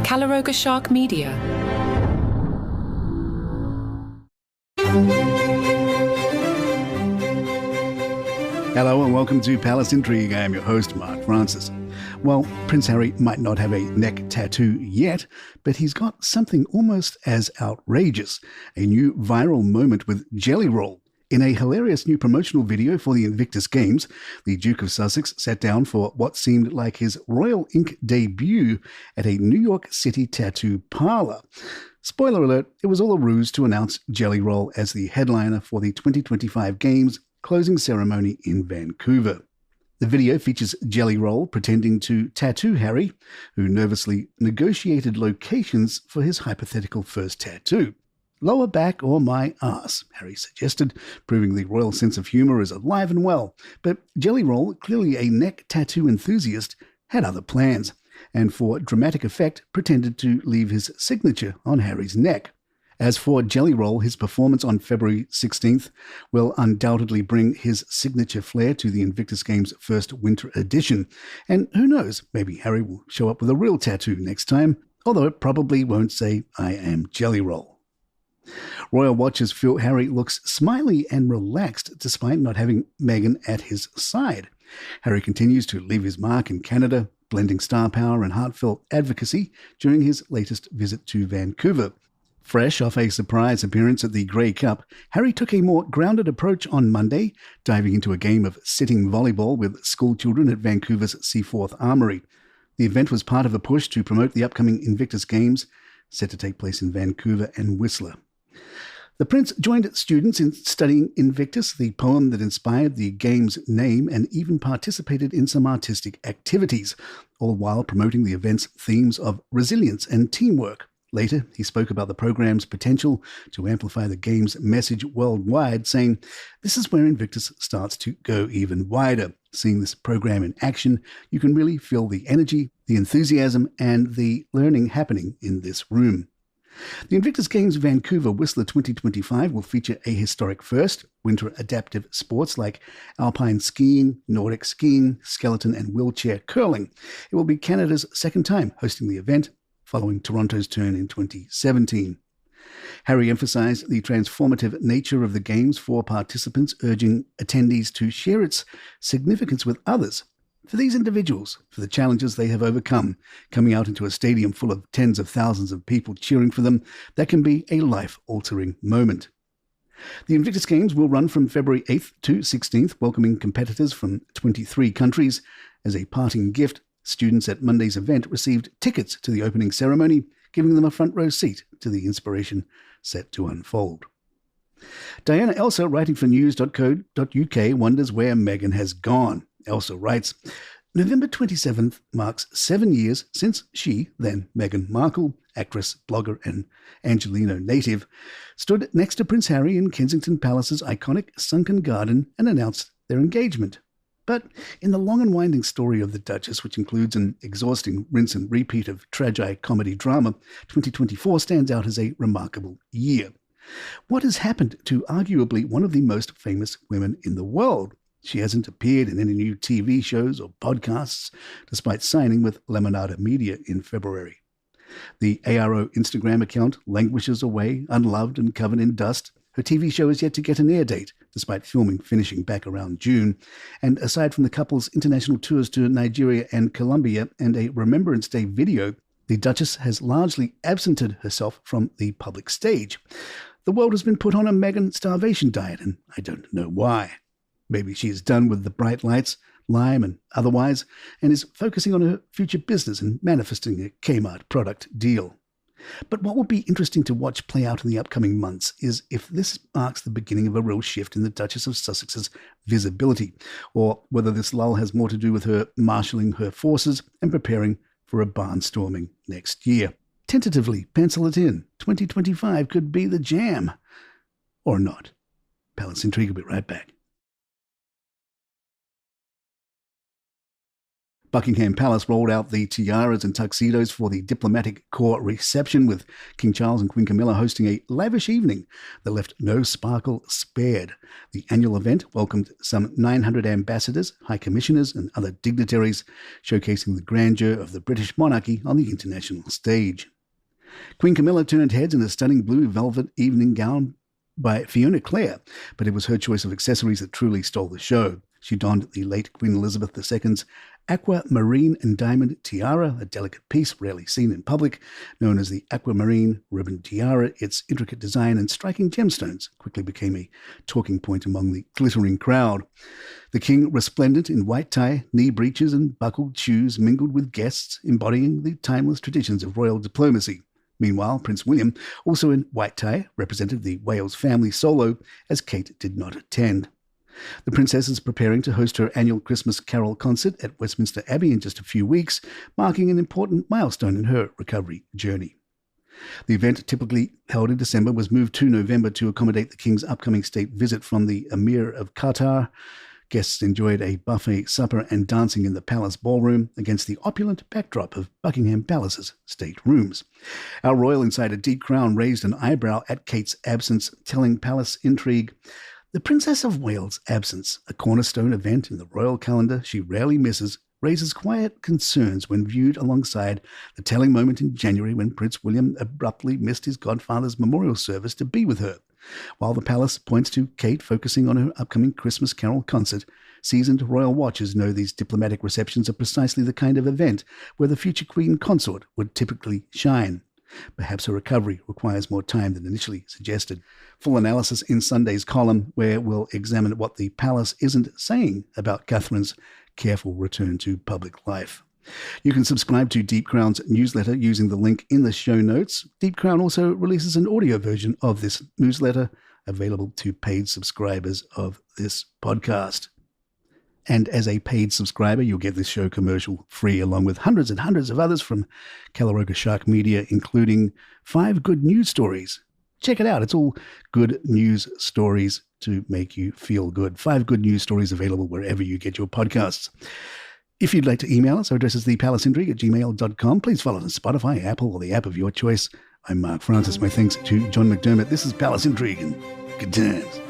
Calaroga Shark Media. Hello and welcome to Palace Intrigue. I am your host, Mark Francis. Well, Prince Harry might not have a neck tattoo yet, but he's got something almost as outrageous, a new viral moment with Jelly Roll. In a hilarious new promotional video for the Invictus Games, the Duke of Sussex sat down for what seemed like his royal ink debut at a New York City tattoo parlor. Spoiler alert, it was all a ruse to announce Jelly Roll as the headliner for the 2025 Games closing ceremony in Vancouver. The video features Jelly Roll pretending to tattoo Harry, who nervously negotiated locations for his hypothetical first tattoo. Lower back or my ass, Harry suggested, proving the royal sense of humour is alive and well. But Jelly Roll, clearly a neck tattoo enthusiast, had other plans, and for dramatic effect pretended to leave his signature on Harry's neck. As for Jelly Roll, his performance on February 16th will undoubtedly bring his signature flair to the Invictus Games' first winter edition. And who knows, maybe Harry will show up with a real tattoo next time, although it probably won't say, "I am Jelly Roll." Royal watchers feel Harry looks smiley and relaxed despite not having Meghan at his side. Harry continues to leave his mark in Canada, blending star power and heartfelt advocacy during his latest visit to Vancouver. Fresh off a surprise appearance at the Grey Cup, Harry took a more grounded approach on Monday, diving into a game of sitting volleyball with schoolchildren at Vancouver's Seaforth Armoury. The event was part of a push to promote the upcoming Invictus Games, set to take place in Vancouver and Whistler. The prince joined students in studying Invictus, the poem that inspired the game's name, and even participated in some artistic activities, all while promoting the event's themes of resilience and teamwork. Later, he spoke about the program's potential to amplify the game's message worldwide, saying, "This is where Invictus starts to go even wider. Seeing this program in action, you can really feel the energy, the enthusiasm, and the learning happening in this room." The Invictus Games Vancouver Whistler 2025 will feature a historic first, winter adaptive sports like alpine skiing, Nordic skiing, skeleton and wheelchair curling. It will be Canada's second time hosting the event, following Toronto's turn in 2017. Harry emphasized the transformative nature of the Games for participants, urging attendees to share its significance with others. For these individuals, for the challenges they have overcome, coming out into a stadium full of tens of thousands of people cheering for them, that can be a life-altering moment. The Invictus Games will run from February 8th to 16th, welcoming competitors from 23 countries. As a parting gift, students at Monday's event received tickets to the opening ceremony, giving them a front row seat to the inspiration set to unfold. Diana Elsa, writing for news.co.uk, wonders where Meghan has gone. Elsa writes, November 27th marks 7 years since she, then Meghan Markle, actress, blogger and Angelino native, stood next to Prince Harry in Kensington Palace's iconic sunken garden and announced their engagement. But in the long and winding story of the Duchess, which includes an exhausting rinse and repeat of tragi-comedy drama, 2024 stands out as a remarkable year. What has happened to arguably one of the most famous women in the world? She hasn't appeared in any new TV shows or podcasts, despite signing with Lemonada Media in February. The ARO Instagram account languishes away, unloved and covered in dust. Her TV show is yet to get an air date, despite filming finishing back around June. And aside from the couple's international tours to Nigeria and Colombia and a Remembrance Day video, the Duchess has largely absented herself from the public stage. The world has been put on a Meghan starvation diet, and I don't know why. Maybe she is done with the bright lights, Lime and otherwise, and is focusing on her future business and manifesting a Kmart product deal. But what will be interesting to watch play out in the upcoming months is if this marks the beginning of a real shift in the Duchess of Sussex's visibility, or whether this lull has more to do with her marshalling her forces and preparing for a barnstorming next year. Tentatively pencil it in. 2025 could be the jam. Or not. Palace Intrigue will be right back. Buckingham Palace rolled out the tiaras and tuxedos for the diplomatic corps reception, with King Charles and Queen Camilla hosting a lavish evening that left no sparkle spared. The annual event welcomed some 900 ambassadors, high commissioners, and other dignitaries, showcasing the grandeur of the British monarchy on the international stage. Queen Camilla turned heads in a stunning blue velvet evening gown by Fiona Clare, but it was her choice of accessories that truly stole the show. She donned the late Queen Elizabeth II's aquamarine and diamond tiara, a delicate piece rarely seen in public, known as the aquamarine ribbon tiara. Its intricate design and striking gemstones quickly became a talking point among the glittering crowd. The king, resplendent in white tie, knee breeches, and buckled shoes, mingled with guests, embodying the timeless traditions of royal diplomacy. Meanwhile, Prince William, also in white tie, represented the Wales family solo, as Kate did not attend. The princess is preparing to host her annual Christmas Carol concert at Westminster Abbey in just a few weeks, marking an important milestone in her recovery journey. The event, typically held in December, was moved to November to accommodate the king's upcoming state visit from the Emir of Qatar. Guests enjoyed a buffet supper and dancing in the palace ballroom against the opulent backdrop of Buckingham Palace's state rooms. Our royal insider Deep Crown raised an eyebrow at Kate's absence, telling Palace Intrigue, "The Princess of Wales' absence, a cornerstone event in the royal calendar she rarely misses, raises quiet concerns when viewed alongside the telling moment in January when Prince William abruptly missed his godfather's memorial service to be with her." While the palace points to Kate focusing on her upcoming Christmas Carol concert, seasoned royal watchers know these diplomatic receptions are precisely the kind of event where the future queen consort would typically shine. Perhaps her recovery requires more time than initially suggested. Full analysis in Sunday's column, where we'll examine what the palace isn't saying about Catherine's careful return to public life. You can subscribe to Deep Crown's newsletter using the link in the show notes. Deep Crown also releases an audio version of this newsletter, available to paid subscribers of this podcast. And as a paid subscriber, you'll get this show commercial free, along with hundreds and hundreds of others from Calaroga Shark Media, including 5 good news stories. Check it out. It's all good news stories to make you feel good. 5 good news stories available wherever you get your podcasts. If you'd like to email us, our address is thepalaceintrigue@gmail.com. Please follow us on Spotify, Apple, or the app of your choice. I'm Mark Francis. My thanks to John McDermott. This is Palace Intrigue, and good times.